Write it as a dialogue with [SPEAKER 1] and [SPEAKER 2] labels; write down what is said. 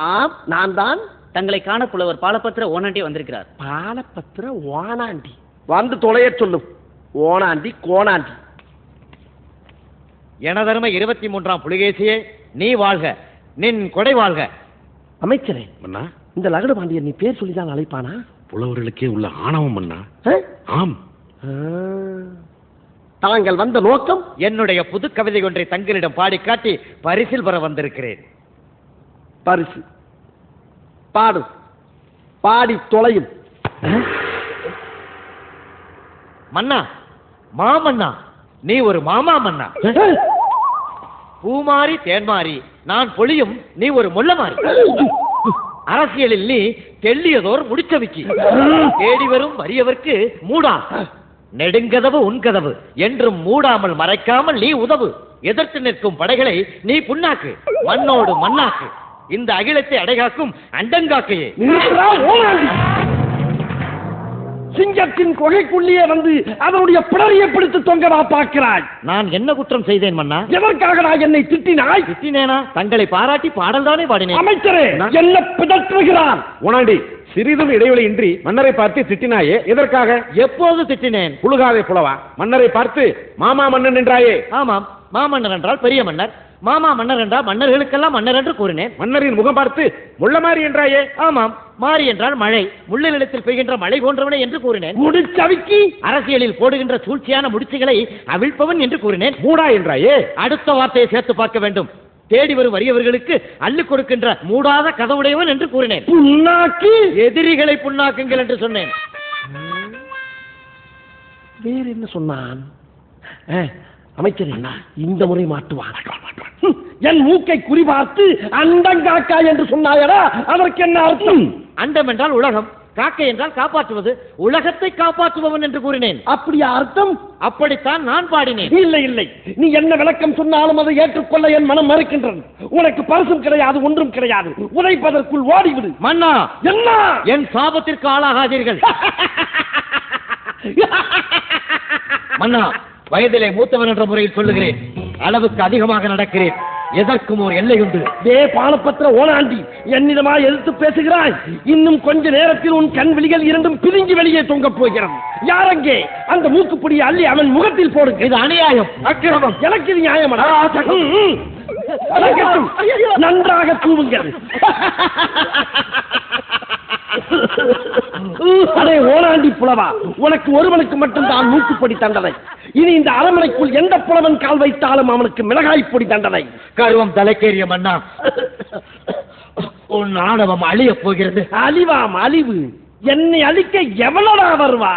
[SPEAKER 1] ஆம், நான் தான்.
[SPEAKER 2] தங்களை காண புலவர் பாலபத்திர ஓனாண்டி வந்திருக்கிறார்.
[SPEAKER 1] பாலபத்திர ஓனாண்டி வந்து தொலைய சொல்லும். ஓனாண்டி கோணாண்டி.
[SPEAKER 3] எனதருமை 23ஆம் புலிகேசியே, நீ வாழ்க, நின் கொடை வாழ்க.
[SPEAKER 1] அமைச்சரே,
[SPEAKER 4] மன்னா,
[SPEAKER 1] இந்த லகடு பாண்டியன் நீ பேர் சொல்லிதான் அழைப்பானா?
[SPEAKER 4] புலவர்களுக்கே உள்ள ஆணவம் மன்னா. ஆம்.
[SPEAKER 1] தாங்கள் வந்த நோக்கம்?
[SPEAKER 3] என்னுடைய புது கவிதை ஒன்றை தங்களிடம் பாடி காட்டி பரிசில் பெற வந்திருக்கிறேன்.
[SPEAKER 1] பரிசு பாடு, பாடி தொலையும்.
[SPEAKER 3] மன்னா, மாமன்னா, நீ ஒரு மாமா மன்னா. பூமாரி தேன்மாரி நான் பொழியும், நீ ஒரு முல்ல மாறி. அரசியலில் நீ தெள்ளியதோர் முடிச்சவிக்கி. தேடி வரும் வறியவர்க்கு மூடா, நெடுங்கதவு உன்கதவு என்றும் மூடாமல் மறைக்காமல் நீ உதவு. எதிர்த்து நிற்கும் படைகளை நீ புண்ணாக்கு, மண்ணோடு மண்ணாக்கு. இந்த அகிலத்தை அடைகாக்கும் அண்டங்காக்கையே.
[SPEAKER 1] சிங்கத்தின் கொகைக்குள்ளே வந்து அதனுடைய பிடரியை பிடித்து தொங்கவா பார்க்கிறாய்?
[SPEAKER 3] நான் என்ன குற்றம் செய்தேன் மன்னா?
[SPEAKER 1] எதற்காக நான் என்னை திட்டினாய்?
[SPEAKER 3] திட்டினேனா? தங்களை பாராட்டி பாடல் தானே பாடினேன்.
[SPEAKER 1] அமைச்சரே, என்ன பிதற்றுகிறான்?
[SPEAKER 4] ஓனாண்டி, சிறிதும் இடைவெளி இன்றி மன்னரை பார்த்து திட்டினாயே, எதற்காக?
[SPEAKER 3] எப்போது திட்டினேன்?
[SPEAKER 4] புழுகாதே புலவா. மன்னரை பார்த்து மாமா மன்னன் என்றாயே.
[SPEAKER 3] ஆமாம், மாமன்னர் என்றால் பெரிய மன்னர், மாமா மன்னர் என்றால் மன்னர்களுக்கெல்லாம் மன்னர் என்று கூறினேன்.
[SPEAKER 4] மன்னரின் முகம் பார்த்து முள்ளமாரி என்றாயே.
[SPEAKER 3] ஆமாம், மாறி என்றால் மழை, முள்ள நிலத்தில் பெய்கின்ற மழை போன்றவனே என்று கூறினேன்.
[SPEAKER 1] முடிச்சவிக்கி
[SPEAKER 3] அரசியலில் போடுகின்ற சூழ்ச்சியான முடிச்சுகளை அவிழ்ப்பவன் என்று கூறினேன்.
[SPEAKER 4] மூடா என்றாயே.
[SPEAKER 3] அடுத்த வார்த்தையை சேர்த்து பார்க்க வேண்டும். தேடி வரும் வறியவர்களுக்கு அள்ளி கொடுக்கின்ற மூடாத கதவுடையவன் என்று கூறினேன்.
[SPEAKER 1] புண்ணாக்கி
[SPEAKER 3] எதிரிகளை புண்ணாக்குங்கள் என்று சொன்னேன்.
[SPEAKER 1] வேற என்ன சொன்னான்? அமைச்சரே, இந்த முறை மாட்டுவான். என் மூக்கை குறிபார்த்து அண்டங்காக்கா என்று சொன்னாயடா, அதற்கு என்ன அர்த்தம்?
[SPEAKER 3] அண்டம் என்றால் உலகம், காக்கை என்றால் காப்பாற்றுவது, உலகத்தை காப்பாற்றுபவன் என்று கூறினேன்.
[SPEAKER 1] அப்படியா அர்த்தம்?
[SPEAKER 3] அப்படித்தான் நான் பாடினேன்.
[SPEAKER 1] இல்லை இல்லை, நீ என்ன விளக்கம் சொன்னாலும் அதை ஏற்றுக்கொள்ள என் மனம் மறுக்கின்றது. உனக்கு பரிசும் கிடையாது, ஒன்றும் கிடையாது. உதைப்பதற்குள் ஓடிவிடு.
[SPEAKER 3] மன்னா,
[SPEAKER 1] என்ன?
[SPEAKER 3] என் சாபத்திற்கு ஆளாகாதீர்கள். மன்னா, வயதிலே மூத்தவன் என்ற முறையில் சொல்லுகிறேன். அளவுக்கு அதிகமாக நடக்கிறேன். எதற்கும் ஒரு எல்லை உண்டு.
[SPEAKER 1] பாலபத்திர ஓனாண்டி, என்னிடமா எதிர்த்து பேசுகிறாய்? இன்னும் கொஞ்ச நேரத்தில் உன் கண் விழிகள் இரண்டும் பிரிஞ்சு வெளியே தொங்கப் போகிறது. யாரங்கே அந்த மூக்குப்பிடியை அள்ளி அவன் முகத்தில் போடுங்க.
[SPEAKER 3] இது அநியாயம், அக்கிரமம்.
[SPEAKER 1] எனக்கு இது நியாயமடா? நன்றாக தூவுங்கள். அடே ஓனாண்டி புலவா, உனக்கு ஒருவனுக்கு மட்டும் தான் மூக்குப்பொடி தண்டனை. இனி இந்த அரண்மனைக்குள் எந்த புலவன் கால் வைத்தாலும் அவனுக்கு மிளகாய் பொடி தண்டனை.
[SPEAKER 3] கருவம் தலைக்கேறிய மன்னா, உன் ஆணவம் அழியப் போகிறது.
[SPEAKER 1] அழிவாம் அழிவு. என்னை அழிக்க எவ்வளவா வருவா?